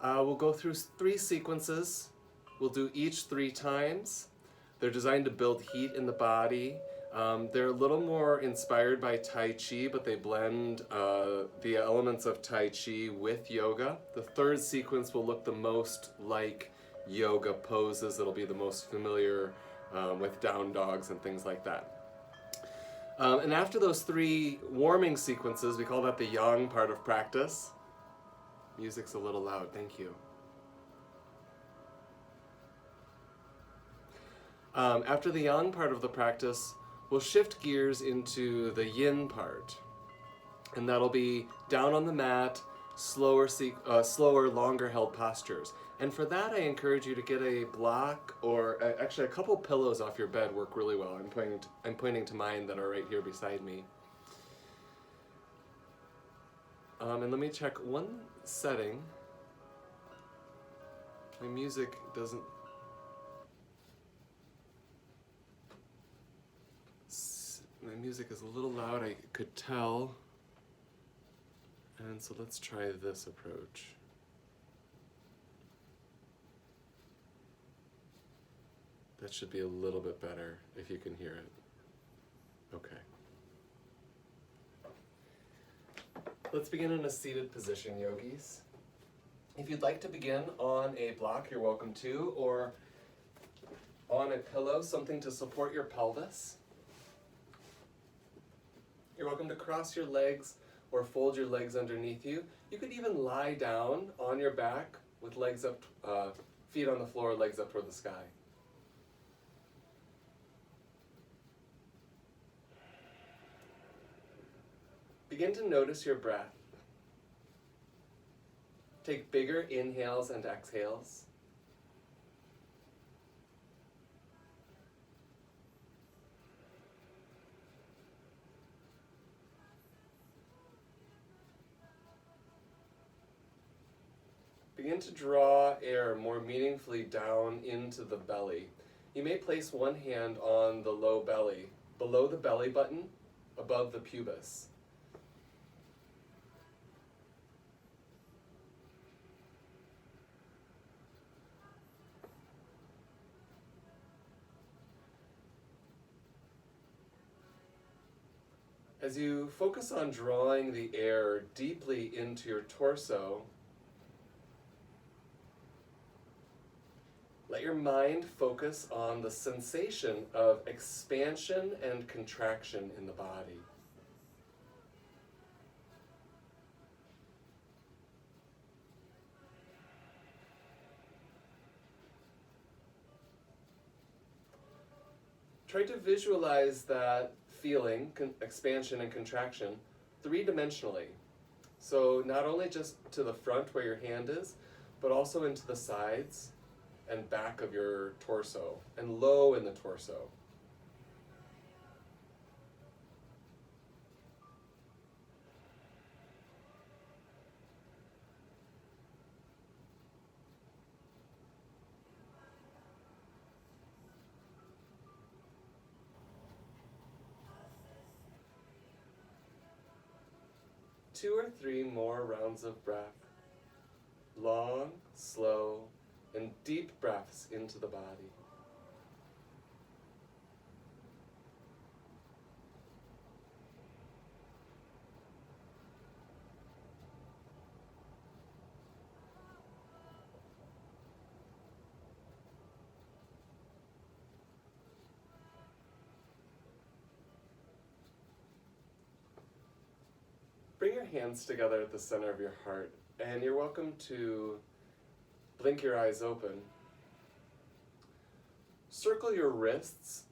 We'll go through 3 sequences. We'll do each 3 times. They're designed to build heat in the body. They're a little more inspired by Tai Chi, but they blend the elements of Tai Chi with yoga. The 3rd sequence will look the most like yoga poses. It'll be the most familiar with down dogs and things like that. And after those 3 warming sequences, we call that the yang part of practice. Music's a little loud, thank you. After the yang part of the practice, we'll shift gears into the yin part. And that'll be down on the mat, slower, longer held postures. And for that, I encourage you to get a block or actually a couple pillows off your bed work really well. I'm pointing to mine that are right here beside me. And let me check one setting. My music doesn't... My music is a little loud, I could tell. And so let's try this approach. That should be a little bit better if you can hear it. Okay. Let's begin in a seated position, yogis. If you'd like to begin on a block, you're welcome to, or on a pillow, something to support your pelvis. You're welcome to cross your legs or fold your legs underneath you. You could even lie down on your back with legs up, feet on the floor, legs up toward the sky. Begin to notice your breath. Take bigger inhales and exhales. Begin to draw air more meaningfully down into the belly. You may place one hand on the low belly, below the belly button, above the pubis. As you focus on drawing the air deeply into your torso, let your mind focus on the sensation of expansion and contraction in the body. Try to visualize that feeling, expansion and contraction, 3-dimensionally. So not only just to the front where your hand is, but also into the sides and back of your torso, and low in the torso. Two or 3 more rounds of breath. Long, slow, and deep breaths into the body. Bring your hands together at the center of your heart, and you're welcome to blink your eyes open. Circle your wrists,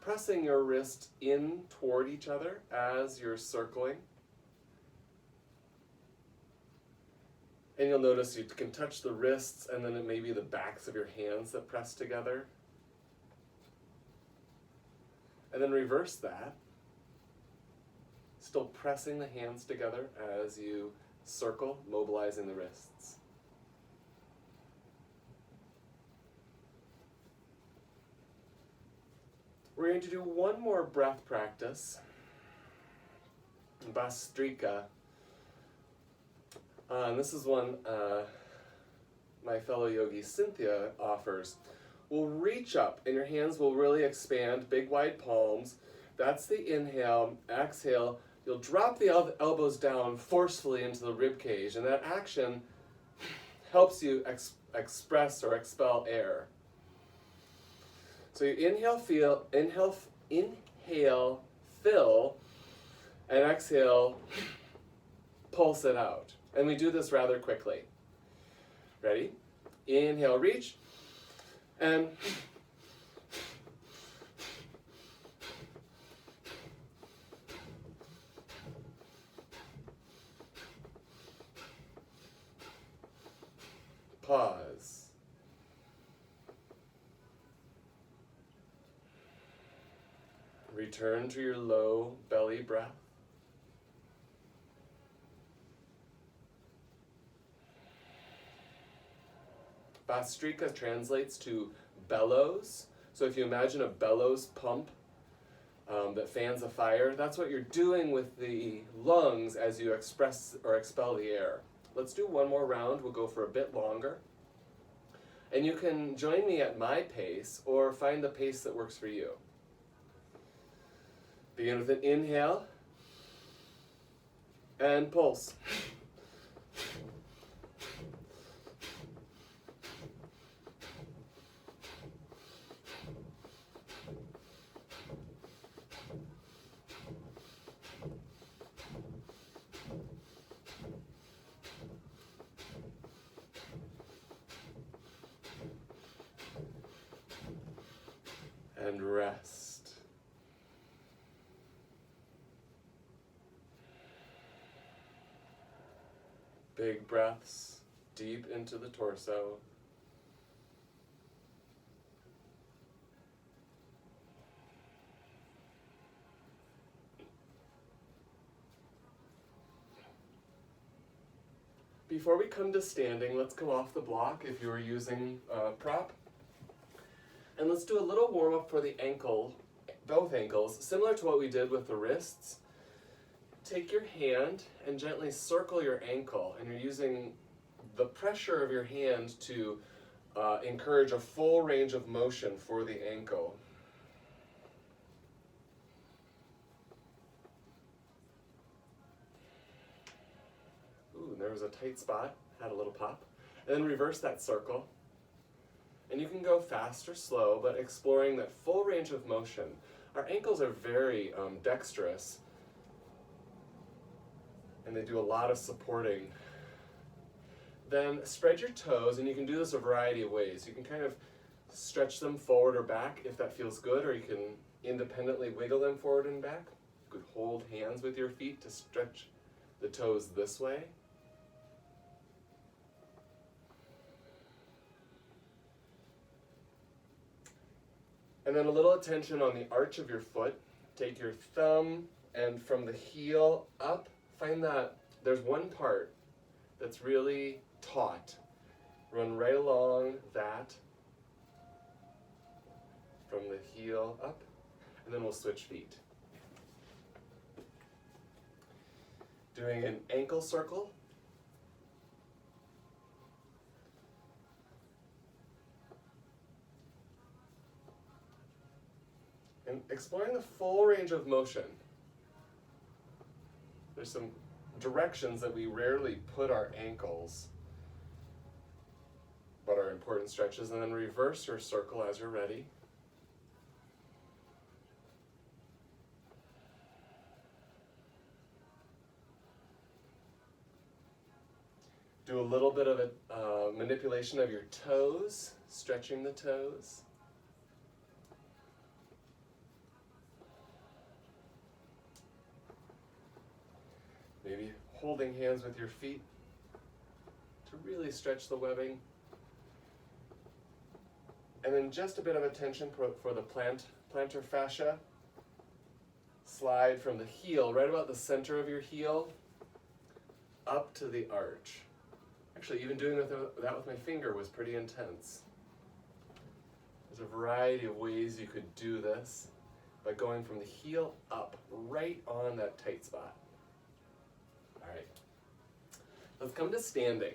pressing your wrist in toward each other as you're circling. And you'll notice you can touch the wrists, and then it may be the backs of your hands that press together. And then reverse that. Still pressing the hands together as you circle, mobilizing the wrists. We're going to do one more breath practice, Bastrika. And this is one my fellow yogi Cynthia offers. We'll reach up and your hands will really expand, big wide palms. That's the inhale. Exhale, you'll drop the elbows down forcefully into the rib cage, and that action helps you express or expel air. So you inhale, fill, and exhale, pulse it out. And we do this rather quickly. Ready? Inhale, reach, and pause. Return to your low belly breath. Bastrika translates to bellows. So if you imagine a bellows pump that fans a fire, that's what you're doing with the lungs as you express or expel the air. Let's do one more round. We'll go for a bit longer. And you can join me at my pace or find the pace that works for you. Begin with an inhale and pulse. And rest. Big breaths deep into the torso. Before we come to standing, let's come off the block if you were using a prop. And let's do a little warm up for the ankle, both ankles, similar to what we did with the wrists. Take your hand and gently circle your ankle, and you're using the pressure of your hand to encourage a full range of motion for the ankle. Ooh, there was a tight spot, had a little pop. And then reverse that circle. And you can go fast or slow, but exploring that full range of motion. Our ankles are very dexterous, and they do a lot of supporting. Then spread your toes, and you can do this a variety of ways. You can kind of stretch them forward or back if that feels good, or you can independently wiggle them forward and back. You could hold hands with your feet to stretch the toes this way. And then a little attention on the arch of your foot. Take your thumb and from the heel up, find that there's one part that's really taut. Run right along that from the heel up, and then we'll switch feet. Doing an ankle circle. And exploring the full range of motion. There's some directions that we rarely put our ankles, but are important stretches. And then reverse your circle as you're ready. Do a little bit of a manipulation of your toes, stretching the toes. Maybe holding hands with your feet to really stretch the webbing. And then just a bit of attention for the plantar fascia. Slide from the heel, right about the center of your heel, up to the arch. Actually, even doing that with my finger was pretty intense. There's a variety of ways you could do this by going from the heel up, right on that tight spot. All right, let's come to standing.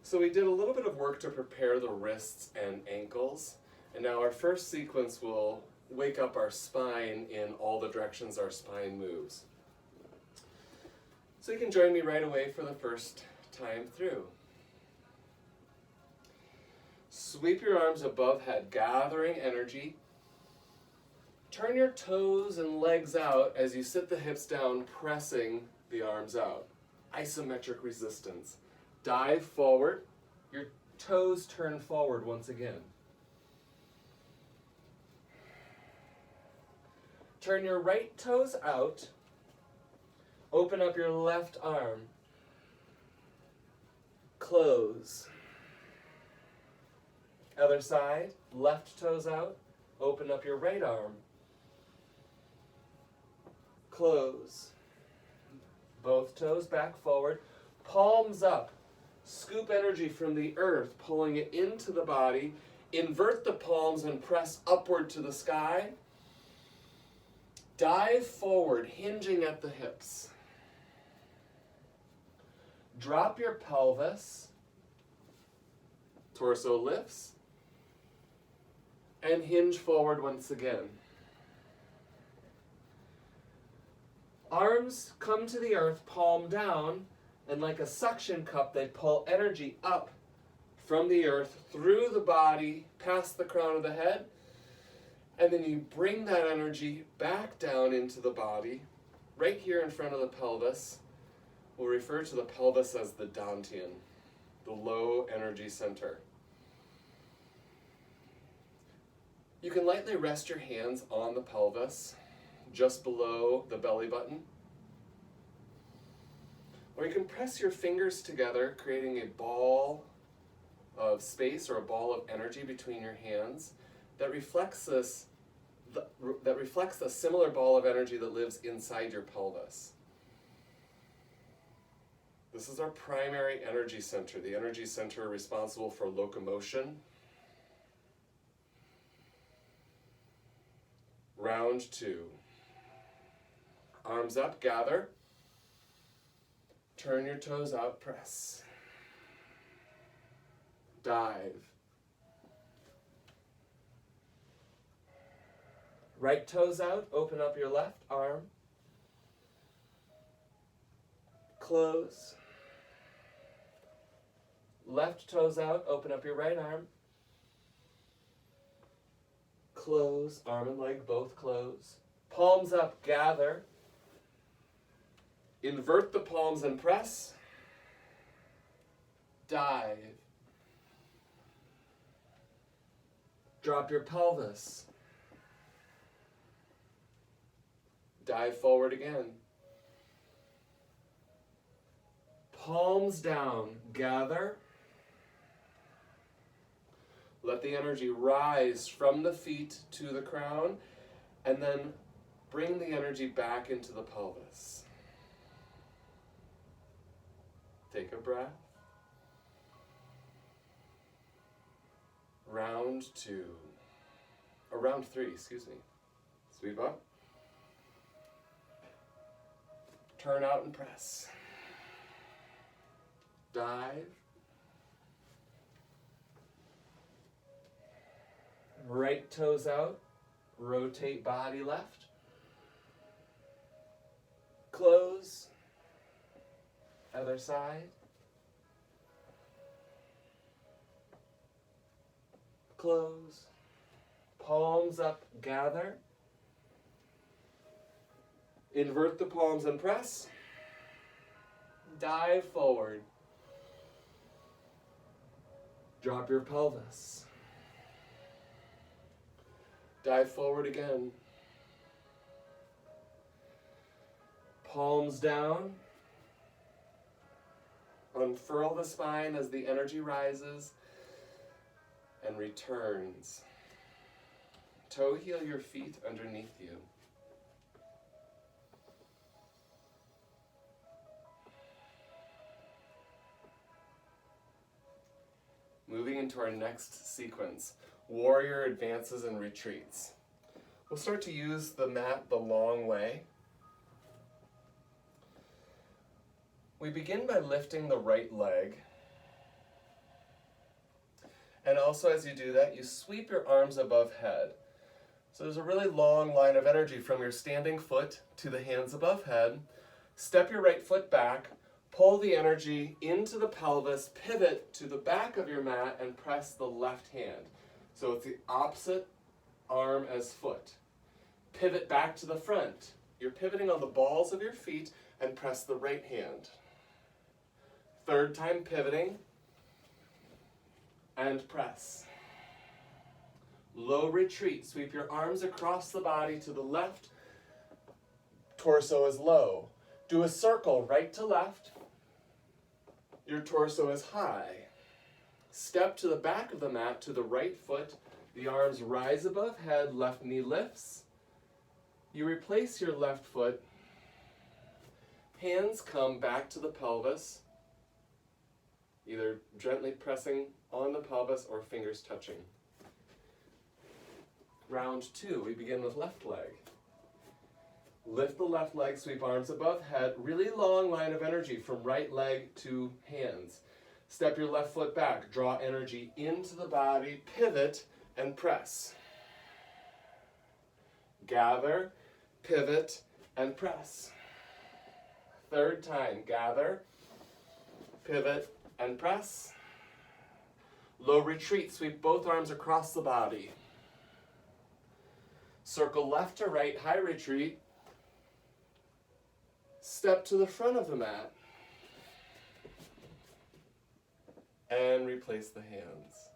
So we did a little bit of work to prepare the wrists and ankles, and now our first sequence will wake up our spine in all the directions our spine moves. So you can join me right away for the first time through. Sweep your arms above head, gathering energy. Turn your toes and legs out as you sit the hips down, pressing the arms out. Isometric resistance. Dive forward. Your toes turn forward once again. Turn your right toes out. Open up your left arm. Close. Other side, left toes out. Open up your right arm. Close. Both toes back forward. Palms up. Scoop energy from the earth, pulling it into the body. Invert the palms and press upward to the sky. Dive forward, hinging at the hips. Drop your pelvis. Torso lifts. And hinge forward once again. Arms come to the earth, palm down, and like a suction cup, they pull energy up from the earth through the body, past the crown of the head, and then you bring that energy back down into the body, right here in front of the pelvis. We'll refer to the pelvis as the dantian, the low energy center. You can lightly rest your hands on the pelvis, just below the belly button. Or you can press your fingers together, creating a ball of space or a ball of energy between your hands that reflects a similar ball of energy that lives inside your pelvis. This is our primary energy center, the energy center responsible for locomotion. Round 2. Arms up, gather. Turn your toes out, press. Dive. Right toes out, open up your left arm. Close. Left toes out, open up your right arm. Close, arm and leg both close. Palms up, gather. Invert the palms and press. Dive. Drop your pelvis. Dive forward again. Palms down, gather. Let the energy rise from the feet to the crown, and then bring the energy back into the pelvis. Take a breath. Round 3, excuse me. Sweep up. Turn out and press. Dive. Right toes out. Rotate body left. Close. Other side. Close. Palms up, gather. Invert the palms and press. Dive forward. Drop your pelvis. Dive forward again. Palms down. Unfurl the spine as the energy rises and returns. Toe heel your feet underneath you. Moving into our next sequence, warrior advances and retreats. We'll start to use the mat the long way. We begin by lifting the right leg. And also as you do that, you sweep your arms above head. So there's a really long line of energy from your standing foot to the hands above head. Step your right foot back, pull the energy into the pelvis, pivot to the back of your mat, and press the left hand. So it's the opposite arm as foot. Pivot back to the front. You're pivoting on the balls of your feet and press the right hand. Third time pivoting and press. Low retreat. Sweep your arms across the body to the left. Torso is low. Do a circle right to left. Your torso is high. Step to the back of the mat to the right foot. The arms rise above head, left knee lifts. You replace your left foot. Hands come back to the pelvis, either gently pressing on the pelvis or fingers touching. Round 2, we begin with left leg. Lift the left leg, sweep arms above head. Really long line of energy from right leg to hands. Step your left foot back. Draw energy into the body. Pivot and press. Gather, pivot, and press. Third time. Gather, pivot, and press. Low retreat. Sweep both arms across the body. Circle left to right. High retreat. Step to the front of the mat and replace the hands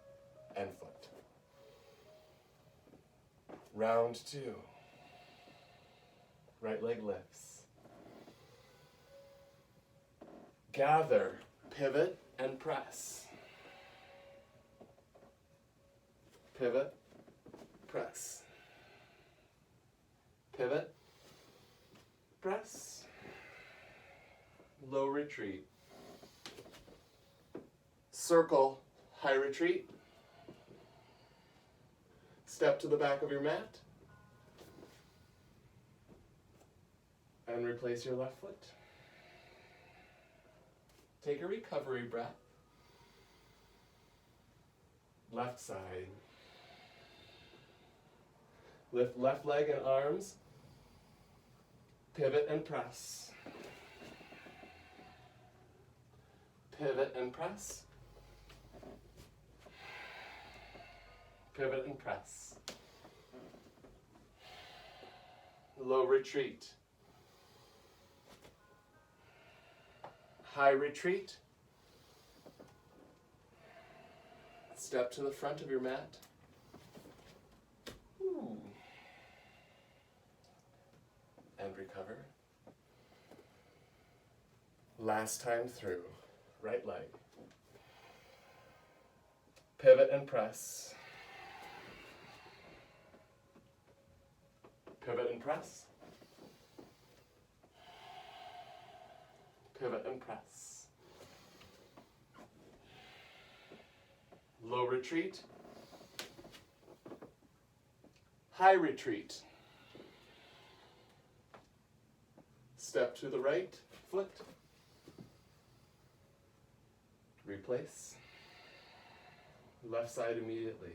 and foot. Round 2. Right leg lifts. Gather, pivot, and press. Pivot, press. Pivot, press. Low retreat. Circle, high retreat. Step to the back of your mat. And replace your left foot. Take a recovery breath. Left side. Lift left leg and arms. Pivot and press. Pivot and press. Pivot and press. Low retreat. High retreat. Step to the front of your mat. Ooh. And recover. Last time through. Right leg. Pivot and press. Pivot and press. Pivot and press. Low retreat. High retreat. Step to the right foot. Replace. Left side immediately.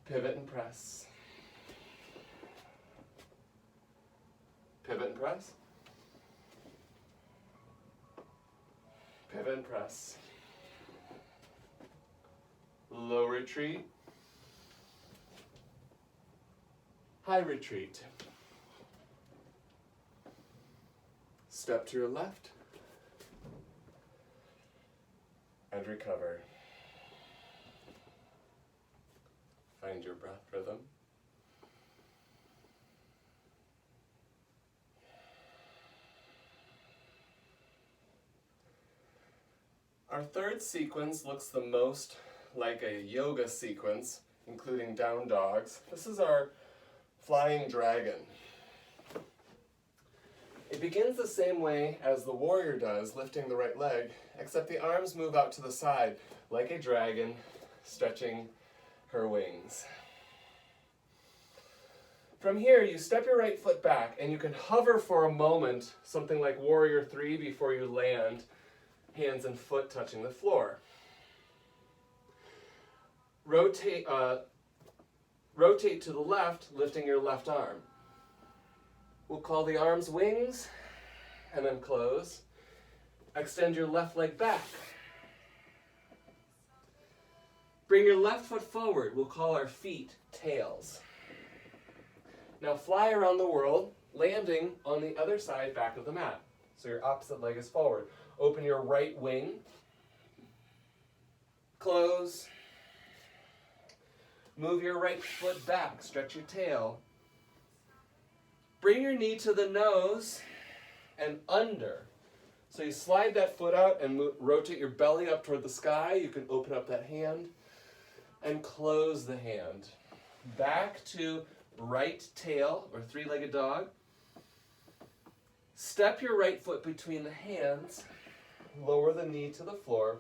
Pivot and press. Pivot and press. Pivot and press. Low retreat. High retreat. Step to your left. And recover. Find your breath rhythm. Our third sequence looks the most like a yoga sequence, including down dogs. This is our flying dragon. It begins the same way as the warrior does, lifting the right leg, except the arms move out to the side, like a dragon stretching her wings. From here, you step your right foot back, and you can hover for a moment, something like Warrior 3 before you land, hands and foot touching the floor. Rotate to the left, lifting your left arm. We'll call the arms wings, and then close. Extend your left leg back. Bring your left foot forward. We'll call our feet tails. Now fly around the world, landing on the other side back of the mat. So your opposite leg is forward. Open your right wing. Close. Move your right foot back. Stretch your tail. Bring your knee to the nose and under. So you slide that foot out and rotate your belly up toward the sky. You can open up that hand and close the hand. Back to right tail or three-legged dog. Step your right foot between the hands. Lower the knee to the floor.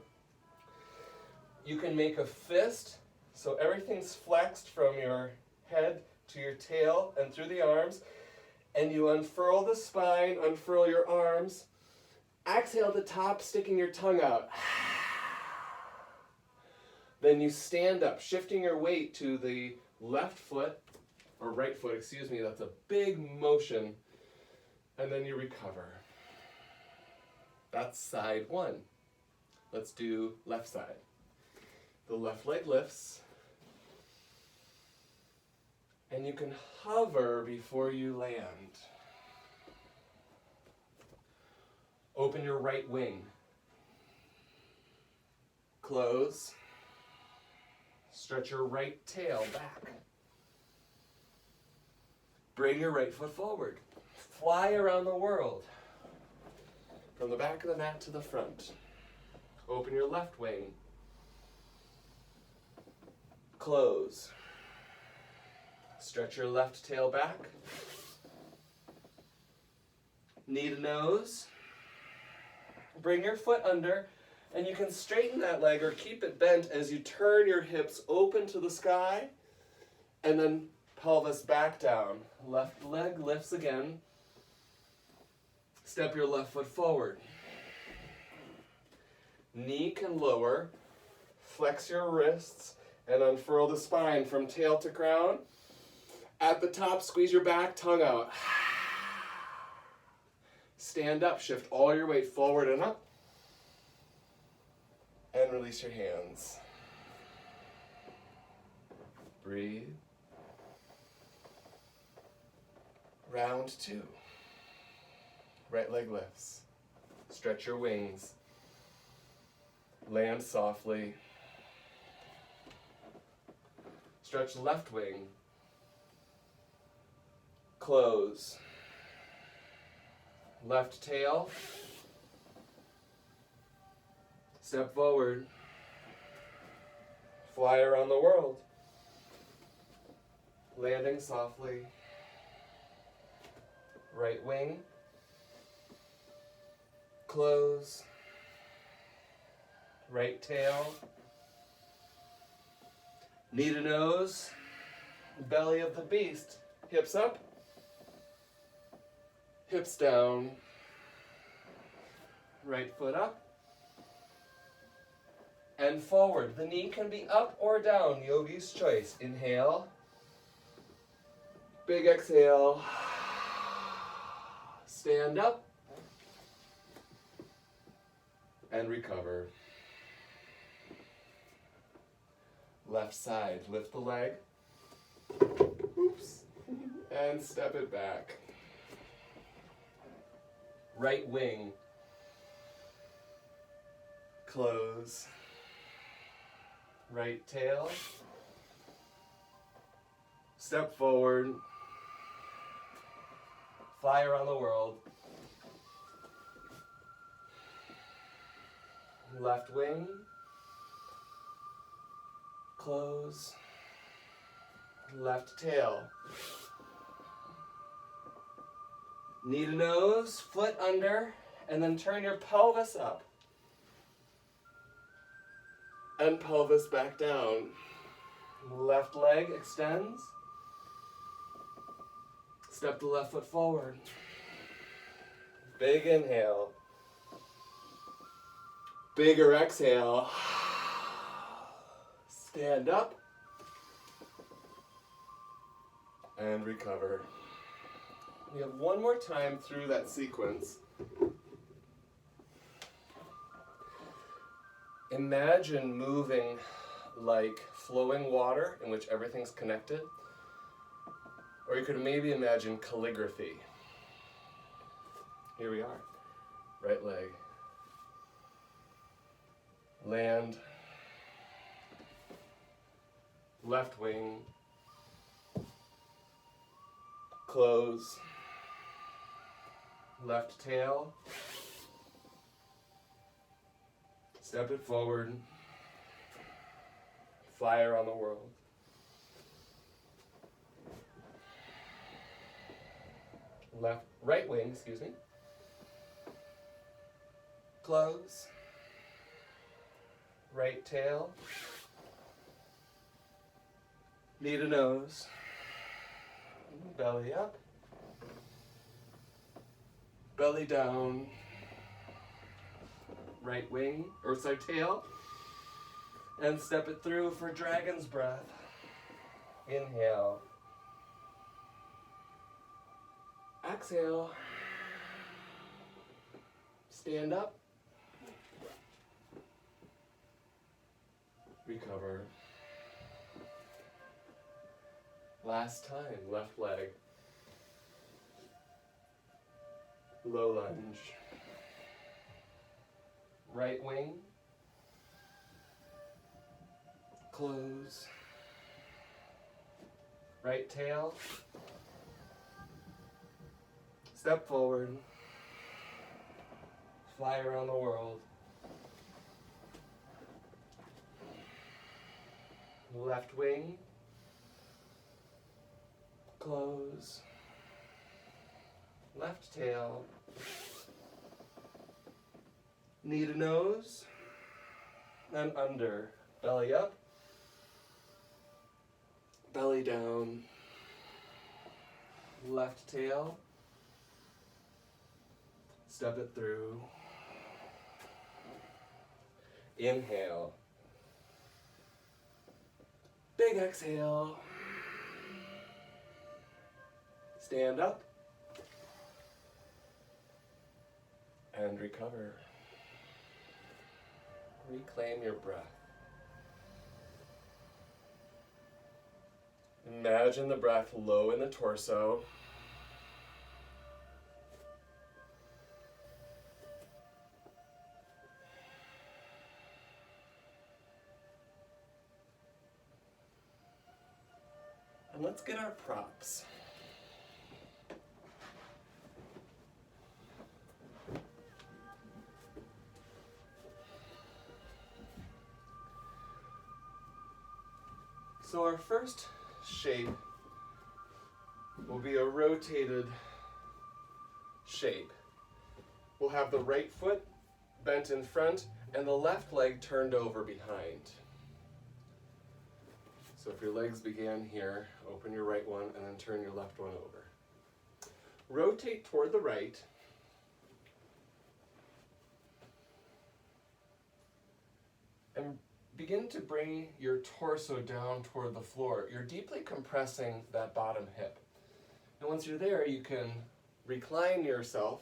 You can make a fist, so everything's flexed from your head to your tail and through the arms. And you unfurl the spine, unfurl your arms. Exhale at the top, sticking your tongue out. Then you stand up, shifting your weight to the left foot, or right foot, excuse me. That's a big motion. And then you recover. That's side one. Let's do left side. The left leg lifts. And you can hover before you land. Open your right wing. Close. Stretch your right tail back. Bring your right foot forward. Fly around the world. From the back of the mat to the front. Open your left wing. Close. Stretch your left tail back. Knee to nose. Bring your foot under, and you can straighten that leg or keep it bent as you turn your hips open to the sky, and then pelvis back down. Left leg lifts again. Step your left foot forward. Knee can lower. Flex your wrists and unfurl the spine from tail to crown. At the top, squeeze your back, tongue out. Stand up, shift all your weight forward and up. And release your hands. Breathe. Round two. Right leg lifts. Stretch your wings. Land softly. Stretch left wing. Close. Left tail. Step forward. Fly around the world. Landing softly. Right wing. Close. Right tail. Knee to nose. Belly of the beast. Hips up. Hips down. Right foot up. And forward. The knee can be up or down. Yogi's choice. Inhale. Big exhale. Stand up. And recover. Left side. Lift the leg. Oops. And step it back. Right wing. Close. Right tail. Step forward. Fly around the world. Left wing. Close. Left tail. Knee to nose, foot under, and then turn your pelvis up. And pelvis back down. Left leg extends. Step the left foot forward. Big inhale. Bigger exhale. Stand up and recover. We have one more time through that sequence. Imagine moving like flowing water in which everything's connected. Or you could maybe imagine calligraphy. Here we are. Right leg. Land. Left wing. Close. Left tail. Step it forward. Fly around the world. Right wing, excuse me. Close. Right tail. Knee to nose. Belly up. Belly down. Right wing, or sorry, tail. And step it through for dragon's breath. Inhale. Exhale. Stand up. Recover. Last time, left leg. Low lunge. Right wing. Close. Right tail. Step forward. Fly around the world. Left wing. Close. Left tail. Knee to nose. And under. Belly up. Belly down. Left tail. Step it through. Inhale. Big exhale. Stand up. And recover. Reclaim your breath. Imagine the breath low in the torso. And let's get our props. So our first shape will be a rotated shape. We'll have the right foot bent in front and the left leg turned over behind. So if your legs began here, open your right one and then turn your left one over. Rotate toward the right. And begin to bring your torso down toward the floor. You're deeply compressing that bottom hip. And once you're there, you can recline yourself,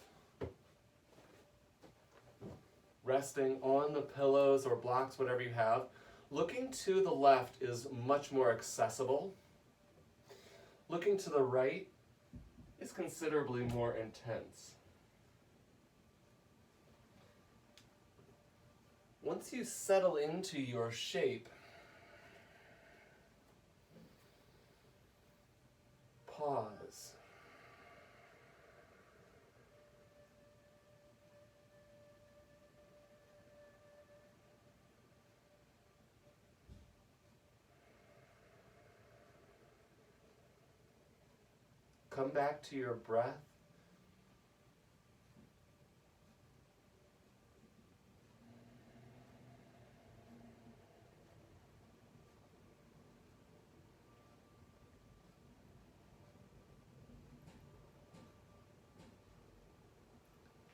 resting on the pillows or blocks, whatever you have. Looking to the left is much more accessible. Looking to the right is considerably more intense. Once you settle into your shape, pause. Come back to your breath.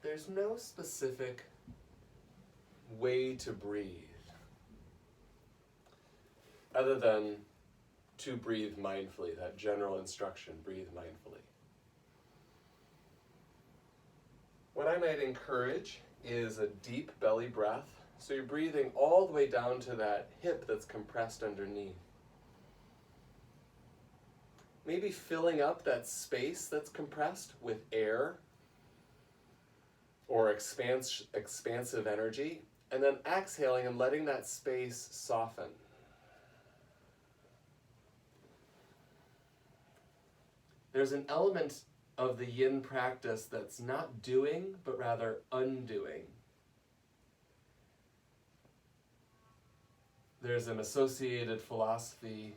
There's no specific way to breathe. other than to breathe mindfully, that general instruction, breathe mindfully. What I might encourage is a deep belly breath. So you're breathing all the way down to that hip that's compressed underneath. Maybe filling up that space that's compressed with air or expansive energy, and then exhaling and letting that space soften. There's an element of the yin practice that's not doing, but rather undoing. There's an associated philosophy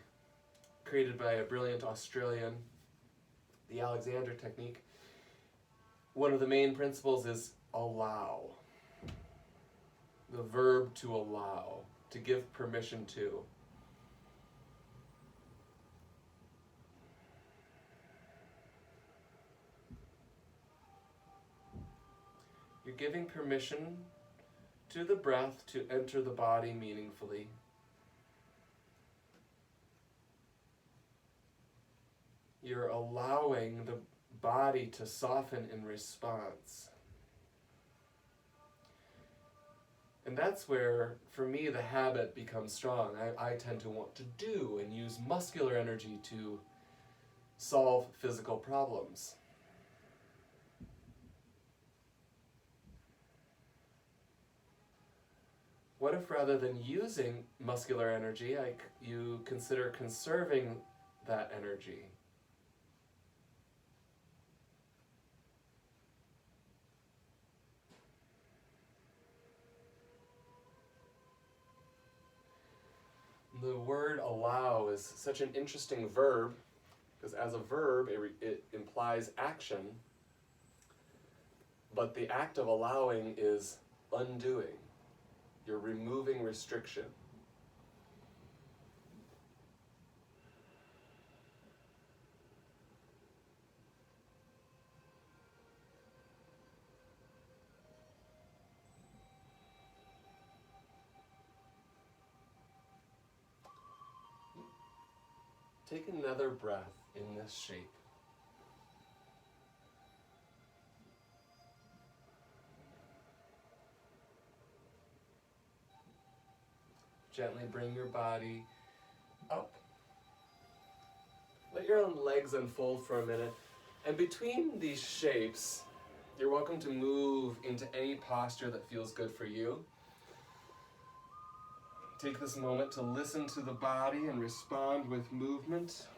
created by a brilliant Australian, the Alexander technique. One of the main principles is allow. The verb to allow, to give permission to. You're giving permission to the breath to enter the body meaningfully. You're allowing the body to soften in response. And that's where, for me, the habit becomes strong. I tend to want to do and use muscular energy to solve physical problems. What if rather than using muscular energy, you consider conserving that energy? The word allow is such an interesting verb, because as a verb it implies action, but the act of allowing is undoing. You're removing restriction. Take another breath in this shape. Gently bring your body up. Let your own legs unfold for a minute. And between these shapes, you're welcome to move into any posture that feels good for you. Take this moment to listen to the body and respond with movement.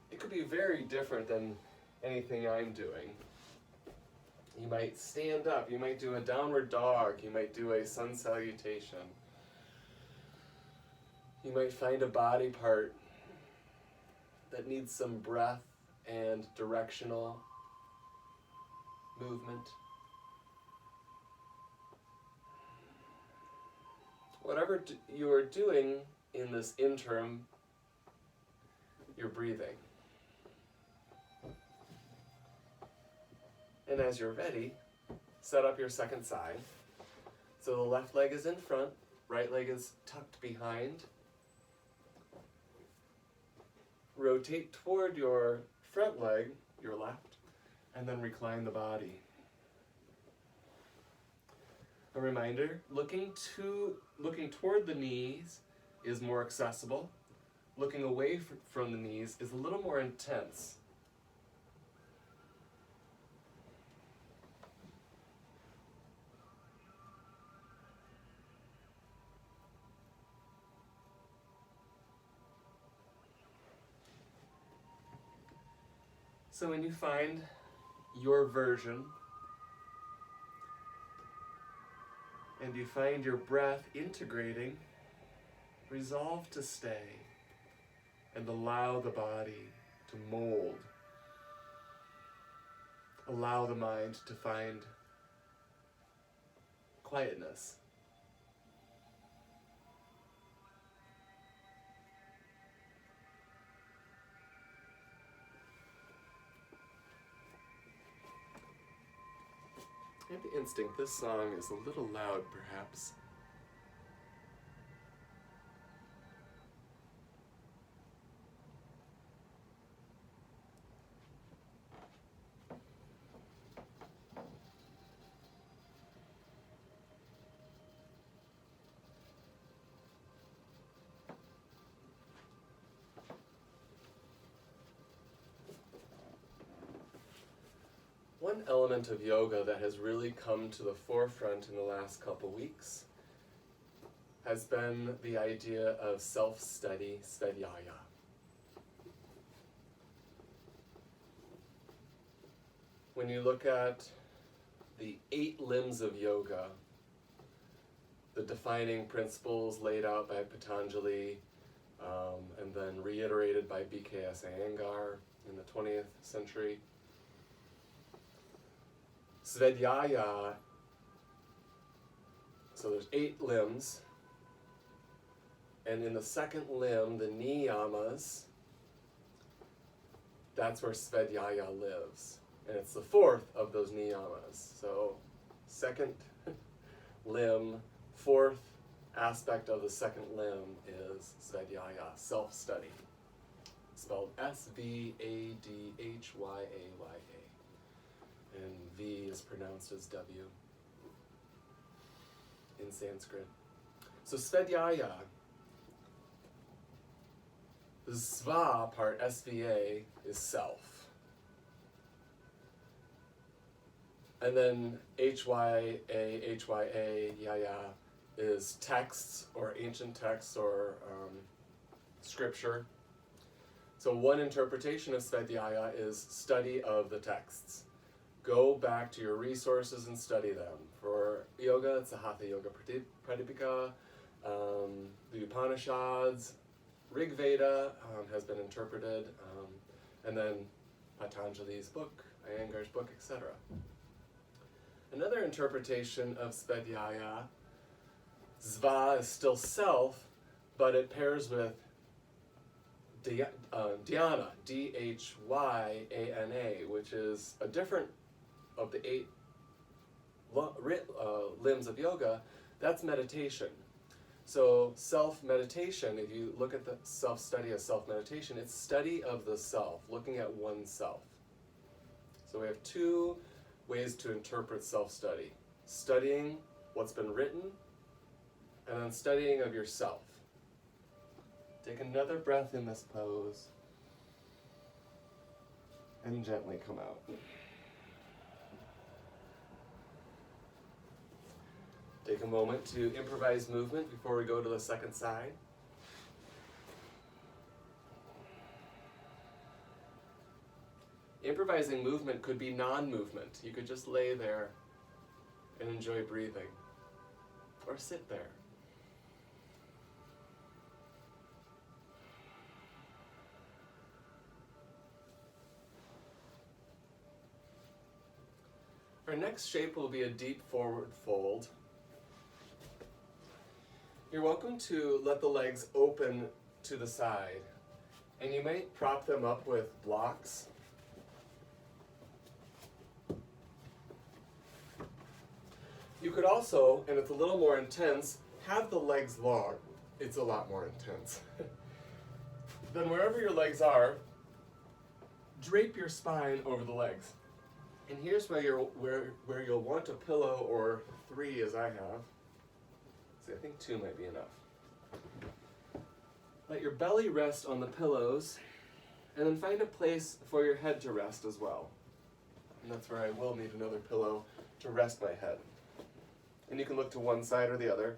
It could be very different than anything I'm doing. You might stand up, you might do a downward dog, you might do a sun salutation. You might find a body part that needs some breath and directional movement. Whatever you are doing in this interim, you're breathing. And as you're ready, set up your second side. So the left leg is in front, right leg is tucked behind. Rotate toward your front leg, your left, and then recline the body. A reminder, looking toward the knees is more accessible. Looking away from the knees is a little more intense. So when you find your version, and you find your breath integrating, resolve to stay and allow the body to mold. Allow the mind to find quietness. I have the instinct this song is a little loud, perhaps. One element of yoga that has really come to the forefront in the last couple weeks has been the idea of self-study, svadhyaya. When you look at the 8 limbs of yoga, the defining principles laid out by Patanjali, and then reiterated by BKS Iyengar in the 20th century, svadhyaya, so there's 8 limbs, and in the second limb, the niyamas, that's where svadhyaya lives. And it's the 4th of those niyamas. So second limb, 4th aspect of the second limb is svadhyaya, self-study. Spelled S-V-A-D-H-Y-A-Y-A. And V is pronounced as W in Sanskrit. So svadhyaya, the sva part, S-V-A, is self. And then H-Y-A, H-Y-A, yaya, is texts or ancient texts or scripture. So one interpretation of svadhyaya is study of the texts. Go back to your resources and study them. For yoga, it's the Hatha Yoga Pradipika, the Upanishads, Rig Veda has been interpreted, and then Patanjali's book, Iyengar's book, etc. Another interpretation of svadhyaya, sva is still self, but it pairs with dhyana, D-H-Y-A-N-A, which is a different of the 8 limbs of yoga. That's meditation. So self-meditation, if you look at the self-study as self-meditation, it's study of the self, looking at oneself. So we have 2 ways to interpret self-study. Studying what's been written, and then studying of yourself. Take another breath in this pose, and gently come out. Take a moment to improvise movement before we go to the second side. Improvising movement could be non-movement. You could just lay there and enjoy breathing, or sit there. Our next shape will be a deep forward fold. You're welcome to let the legs open to the side, and you might prop them up with blocks. You could also, and it's a little more intense, have the legs long. It's a lot more intense. Then wherever your legs are, drape your spine over the legs. And here's where you'll want a pillow, or 3 as I have. See, I think 2 might be enough. Let your belly rest on the pillows, and then find a place for your head to rest as well. And that's where I will need another pillow to rest my head. And you can look to one side or the other.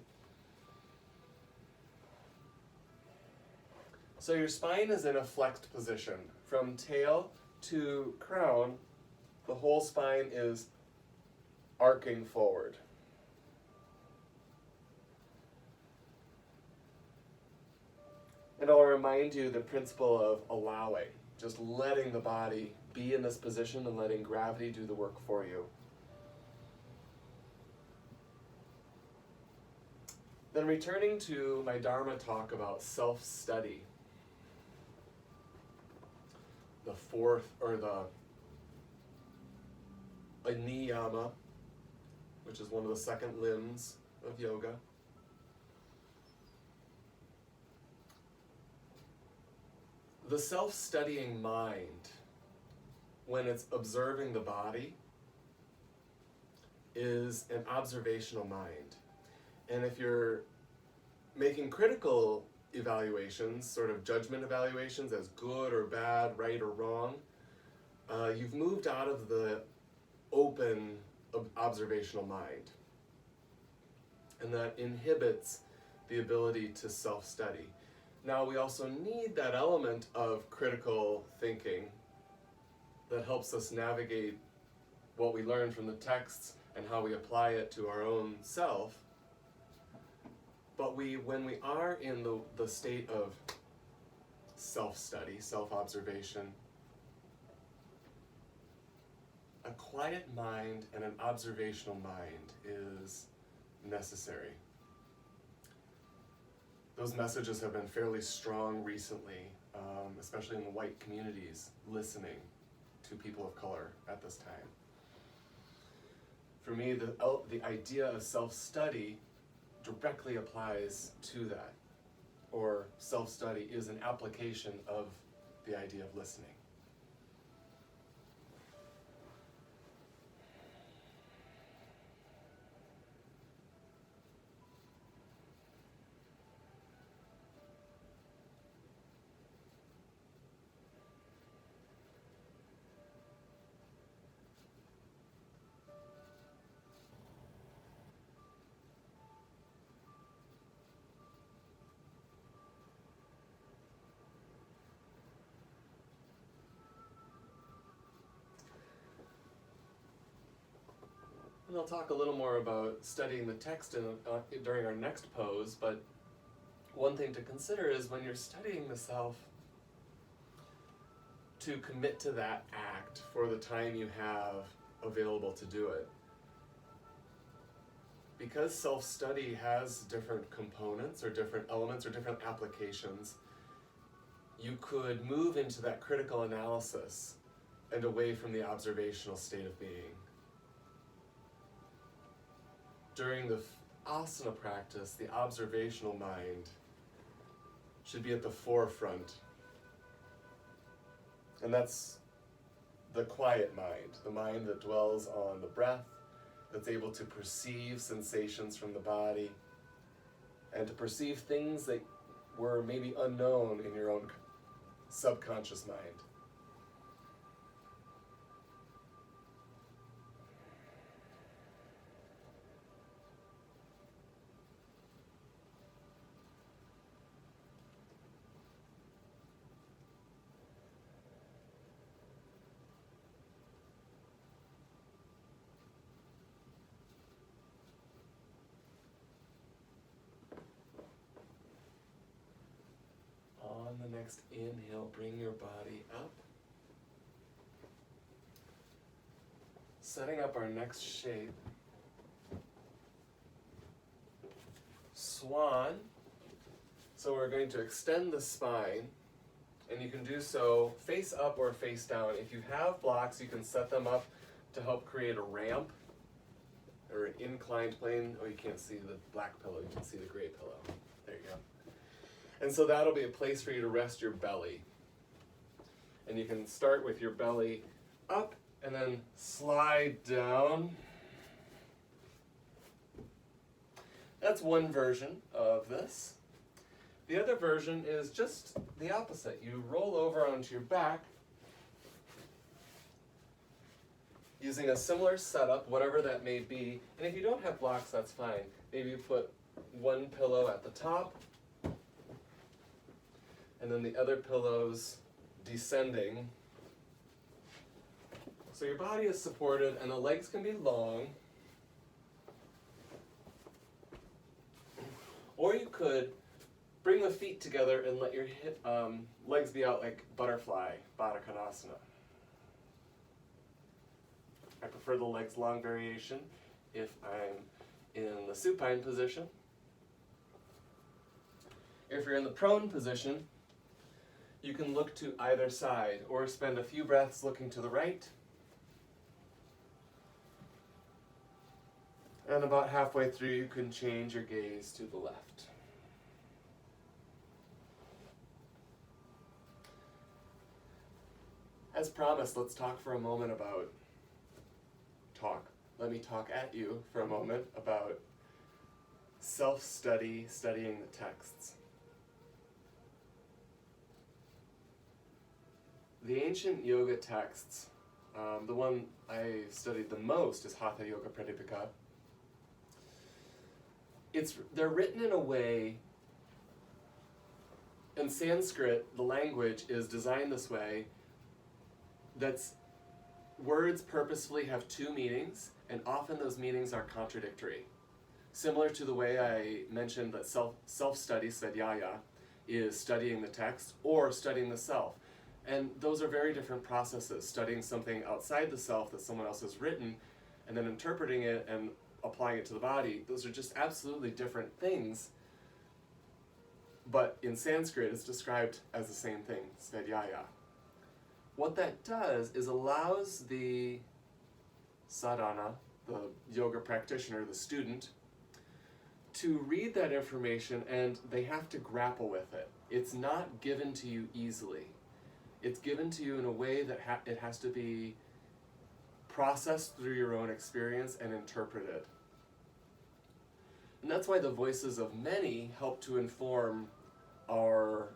So your spine is in a flexed position. From tail to crown, the whole spine is arcing forward. And I'll remind you the principle of allowing, just letting the body be in this position and letting gravity do the work for you. Then returning to my Dharma talk about self-study, the 4th, or the niyama, which is one of the second limbs of yoga. The self-studying mind, when it's observing the body, is an observational mind. And if you're making critical evaluations, sort of judgment evaluations as good or bad, right or wrong, you've moved out of the open observational mind. And that inhibits the ability to self-study. Now, we also need that element of critical thinking that helps us navigate what we learn from the texts and how we apply it to our own self. But when we are in the state of self-study, self-observation, a quiet mind and an observational mind is necessary. Those messages have been fairly strong recently, especially in the white communities, listening to people of color at this time. For me, the idea of self-study directly applies to that, or self-study is an application of the idea of listening. And I'll talk a little more about studying the text during our next pose, but one thing to consider is when you're studying the self, to commit to that act for the time you have available to do it. Because self-study has different components or different elements or different applications, you could move into that critical analysis and away from the observational state of being. During the asana practice, the observational mind should be at the forefront. And that's the quiet mind, the mind that dwells on the breath, that's able to perceive sensations from the body, and to perceive things that were maybe unknown in your own subconscious mind. On the next inhale, bring your body up. Setting up our next shape. Swan. So we're going to extend the spine, and you can do so face up or face down. If you have blocks, you can set them up to help create a ramp or an inclined plane. Oh, you can't see the black pillow, you can see the gray pillow. There you go. And so that'll be a place for you to rest your belly. And you can start with your belly up and then slide down. That's one version of this. The other version is just the opposite. You roll over onto your back using a similar setup, whatever that may be. And if you don't have blocks, that's fine. Maybe you put one pillow at the top, and then the other pillows descending. So your body is supported and the legs can be long. Or you could bring the feet together and let your legs be out like butterfly, Baddha Konasana. I prefer the legs long variation if I'm in the supine position. If you're in the prone position, you can look to either side or spend a few breaths looking to the right. And about halfway through, you can change your gaze to the left. As promised, let's talk for a moment about Let me talk at you for a moment about self-study, studying the texts. The ancient yoga texts The one I studied the most is Hatha Yoga Pradipika. They're written in a way, in Sanskrit, the language is designed this way, that's words purposefully have two meanings, and often those meanings are contradictory. Similar to the way I mentioned that self-study, svadhyaya, is studying the text or studying the self. And those are very different processes. Studying something outside the self that someone else has written and then interpreting it and applying it to the body, those are just absolutely different things. But in Sanskrit, it's described as the same thing, svadhyaya. What that does is allows the sadhana, the yoga practitioner, the student, to read that information, and they have to grapple with it. It's not given to you easily. It's given to you in a way that it has to be processed through your own experience and interpreted. And that's why the voices of many help to inform our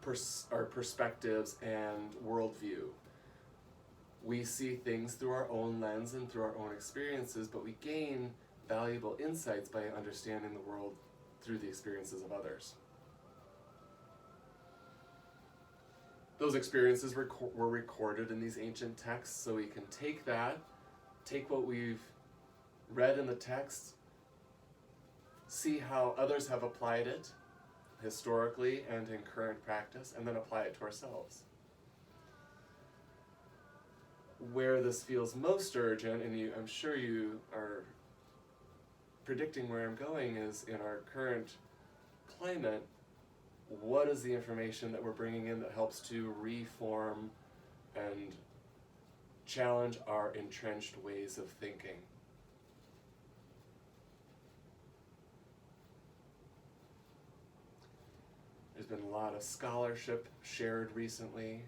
perspectives and worldview. We see things through our own lens and through our own experiences, but we gain valuable insights by understanding the world through the experiences of others. Those experiences were recorded in these ancient texts, so we can take what we've read in the text, see how others have applied it historically and in current practice, and then apply it to ourselves. Where this feels most urgent, and I'm sure you are predicting where I'm going, is in our current climate. What is the information that we're bringing in that helps to reform and challenge our entrenched ways of thinking? There's been a lot of scholarship shared recently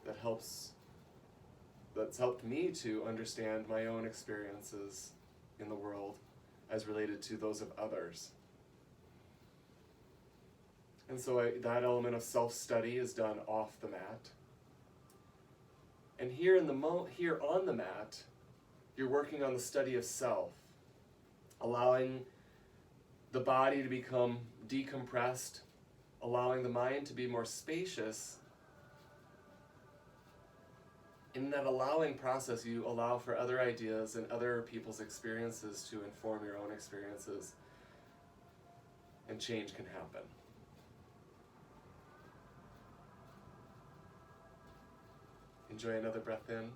that's helped me to understand my own experiences in the world as related to those of others. And so that element of self-study is done off the mat. And here on the mat, you're working on the study of self, allowing the body to become decompressed, allowing the mind to be more spacious. In that allowing process, you allow for other ideas and other people's experiences to inform your own experiences, and change can happen. Enjoy another breath in.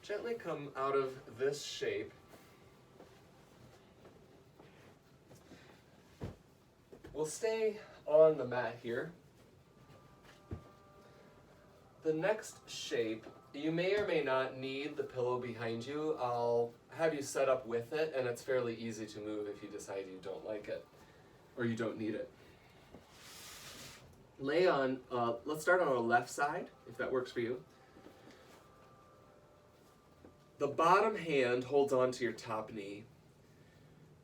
Gently come out of this shape. We'll stay on the mat here. The next shape, you may or may not need the pillow behind you. I'll have you set up with it, and it's fairly easy to move if you decide you don't like it or you don't need it. Lay on, let's start on the left side, if that works for you. The bottom hand holds onto your top knee,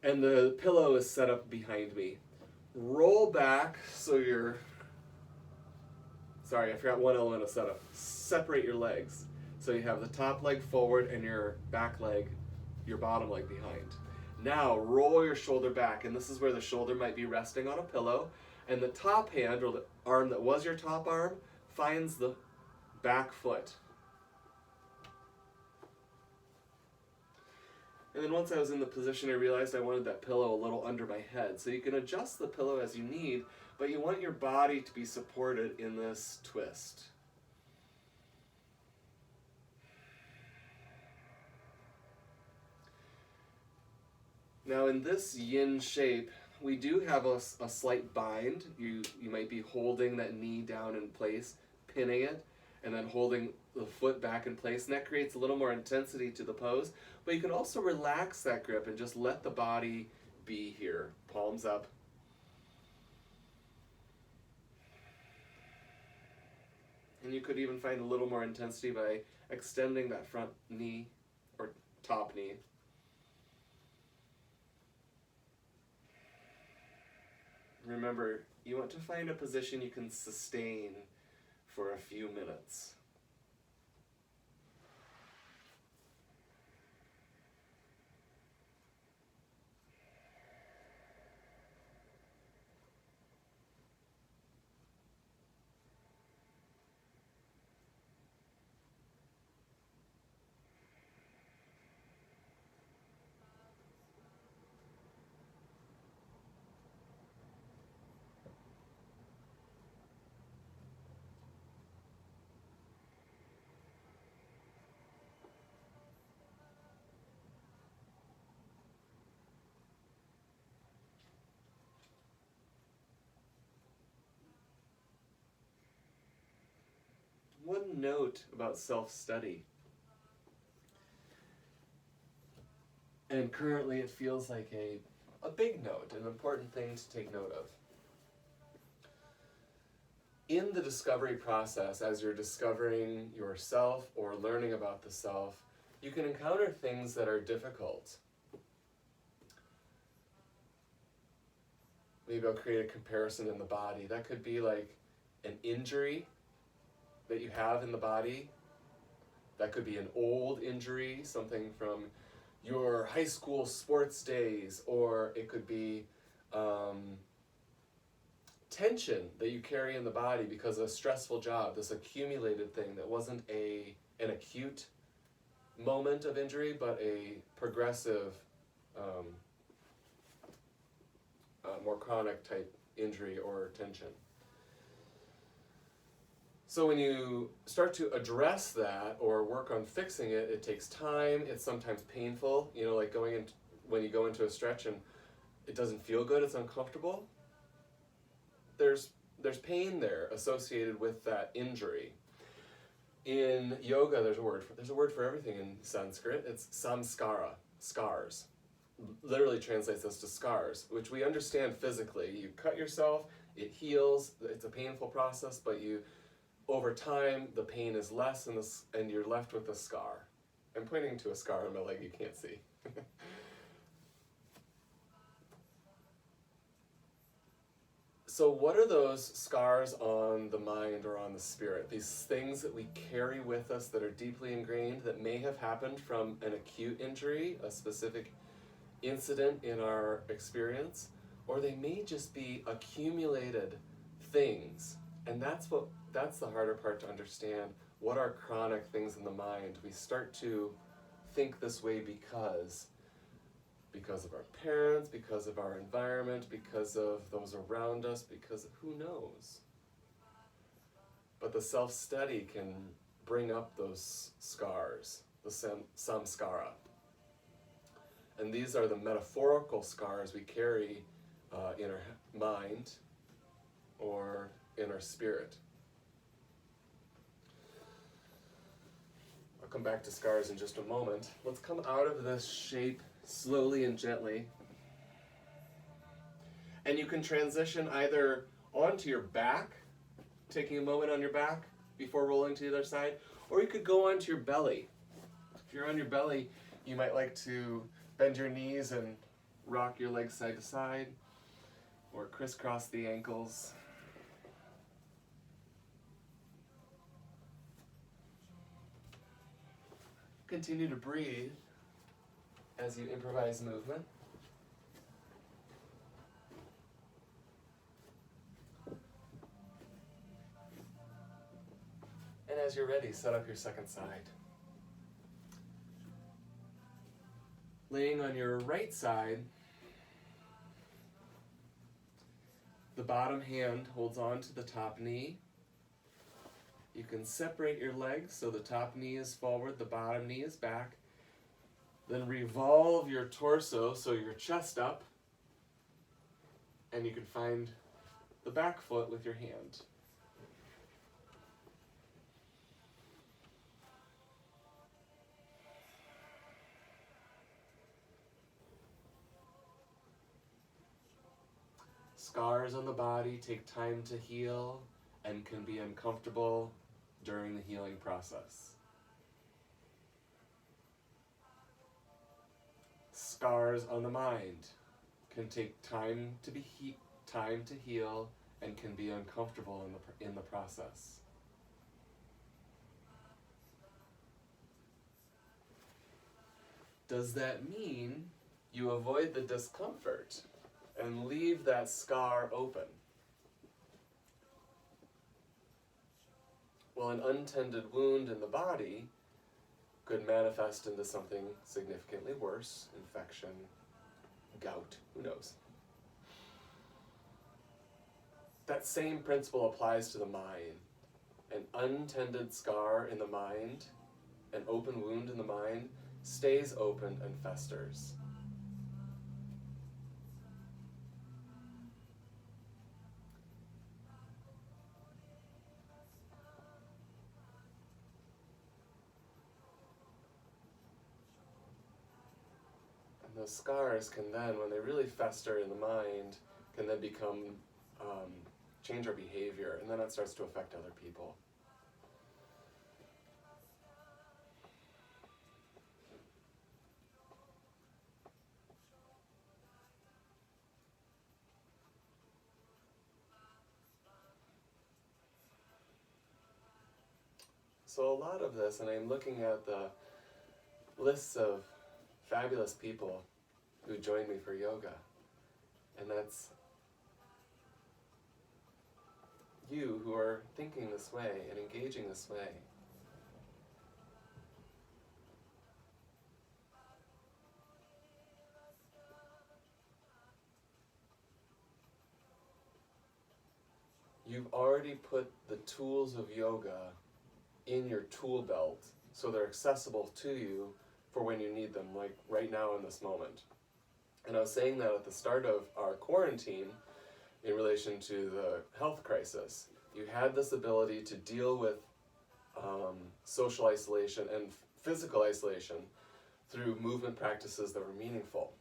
and the pillow is set up behind me. Roll back so you're, sorry, I forgot one element of setup. Separate your legs. So you have the top leg forward and your back leg, your bottom leg behind. Now roll your shoulder back, and this is where the shoulder might be resting on a pillow, and the top hand, or the arm that was your top arm, finds the back foot. And then once I was in the position, I realized I wanted that pillow a little under my head. So you can adjust the pillow as you need, but you want your body to be supported in this twist. Now in this yin shape, we do have a slight bind. You might be holding that knee down in place, pinning it, and then holding the foot back in place, and that creates a little more intensity to the pose. But you can also relax that grip and just let the body be here. Palms up. And you could even find a little more intensity by extending that front knee or top knee. Remember, you want to find a position you can sustain for a few minutes. One note about self-study. And currently it feels like a big note, an important thing to take note of. In the discovery process, as you're discovering yourself or learning about the self, you can encounter things that are difficult. Maybe I'll create a comparison in the body. That could be like an injury that you have in the body. That could be an old injury, something from your high school sports days, or it could be tension that you carry in the body because of a stressful job, this accumulated thing that wasn't an acute moment of injury, but a progressive, more chronic type injury or tension. So when you start to address that or work on fixing it, it takes time, it's sometimes painful, like when you go into a stretch and it doesn't feel good, it's uncomfortable. There's pain there associated with that injury. In yoga, there's a word for everything in Sanskrit. It's samskara, scars. Literally translates this to scars, which we understand physically. You cut yourself, it heals, it's a painful process, but over time, the pain is less and you're left with a scar. I'm pointing to a scar on my leg you can't see. So what are those scars on the mind or on the spirit? These things that we carry with us that are deeply ingrained, that may have happened from an acute injury, a specific incident in our experience, or they may just be accumulated things. And that's the harder part to understand. What are chronic things in the mind? We start to think this way because of our parents, because of our environment, because of those around us, because of who knows. But the self-study can bring up those scars, the samskara. And these are the metaphorical scars we carry in our mind or in our spirit. I'll come back to scars in just a moment. Let's come out of this shape slowly and gently. And you can transition either onto your back, taking a moment on your back before rolling to the other side, or you could go onto your belly. If you're on your belly, you might like to bend your knees and rock your legs side to side, or crisscross the ankles. Continue to breathe as you improvise movement. And as you're ready, set up your second side. Laying on your right side, the bottom hand holds on to the top knee. You can separate your legs so the top knee is forward, the bottom knee is back. Then revolve your torso so your chest up, and you can find the back foot with your hand. Scars on the body take time to heal and can be uncomfortable during the healing process. Scars on the mind can take time to heal and can be uncomfortable in the process. Does that mean you avoid the discomfort and leave that scar open? Well, an untended wound in the body could manifest into something significantly worse, infection, gout, who knows? That same principle applies to the mind. An untended scar in the mind, an open wound in the mind, stays open and festers. And those scars can then, when they really fester in the mind, can then become, change our behavior, and then it starts to affect other people. So a lot of this, and I'm looking at the lists of fabulous people who joined me for yoga, and that's you who are thinking this way and engaging this way. You've already put the tools of yoga in your tool belt so they're accessible to you for when you need them, like right now in this moment. And I was saying that at the start of our quarantine in relation to the health crisis. You had this ability to deal with social isolation and physical isolation through movement practices that were meaningful.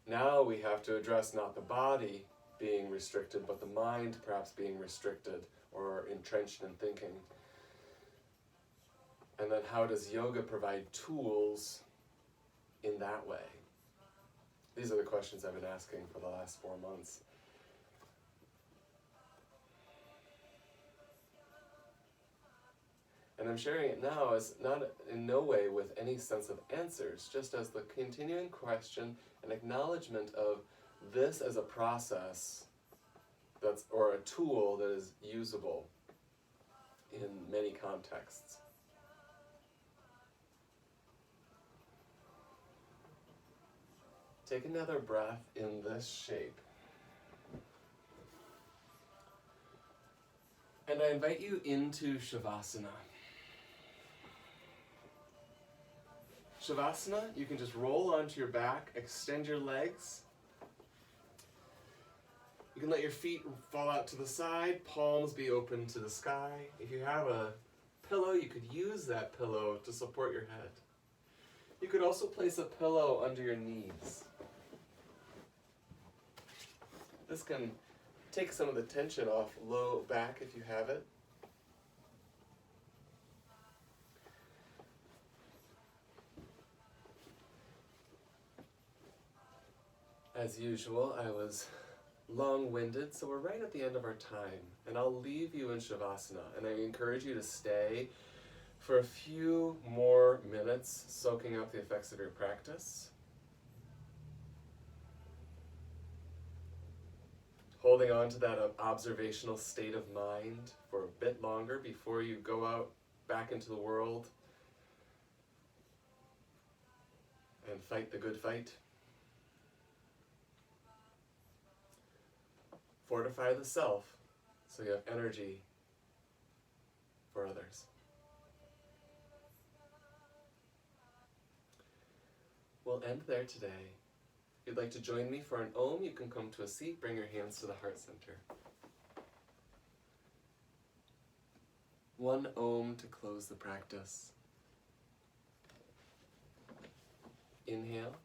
Now we have to address not the body being restricted, but the mind perhaps being restricted or entrenched in thinking. And then how does yoga provide tools in that way? These are the questions I've been asking for the last 4 months. And I'm sharing it now as not in no way with any sense of answers, just as the continuing question and acknowledgement of this as a process that's, or a tool that is usable in many contexts. Take another breath in this shape. And I invite you into Shavasana. Shavasana, you can just roll onto your back, extend your legs. You can let your feet fall out to the side, palms be open to the sky. If you have a pillow, you could use that pillow to support your head. You could also place a pillow under your knees. This can take some of the tension off low back if you have it. As usual, I was long-winded, so we're right at the end of our time, and I'll leave you in Shavasana, and I encourage you to stay for a few more minutes, soaking up the effects of your practice. Holding on to that observational state of mind for a bit longer before you go out back into the world and fight the good fight. Fortify the self so you have energy for others. We'll end there today. If you'd like to join me for an Om, you can come to a seat, bring your hands to the heart center. One Om to close the practice. Inhale.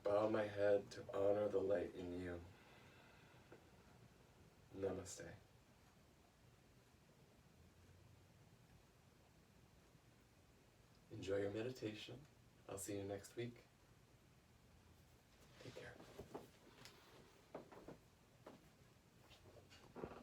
bow my head to honor the light in you. Namaste. Enjoy your meditation. I'll see you next week.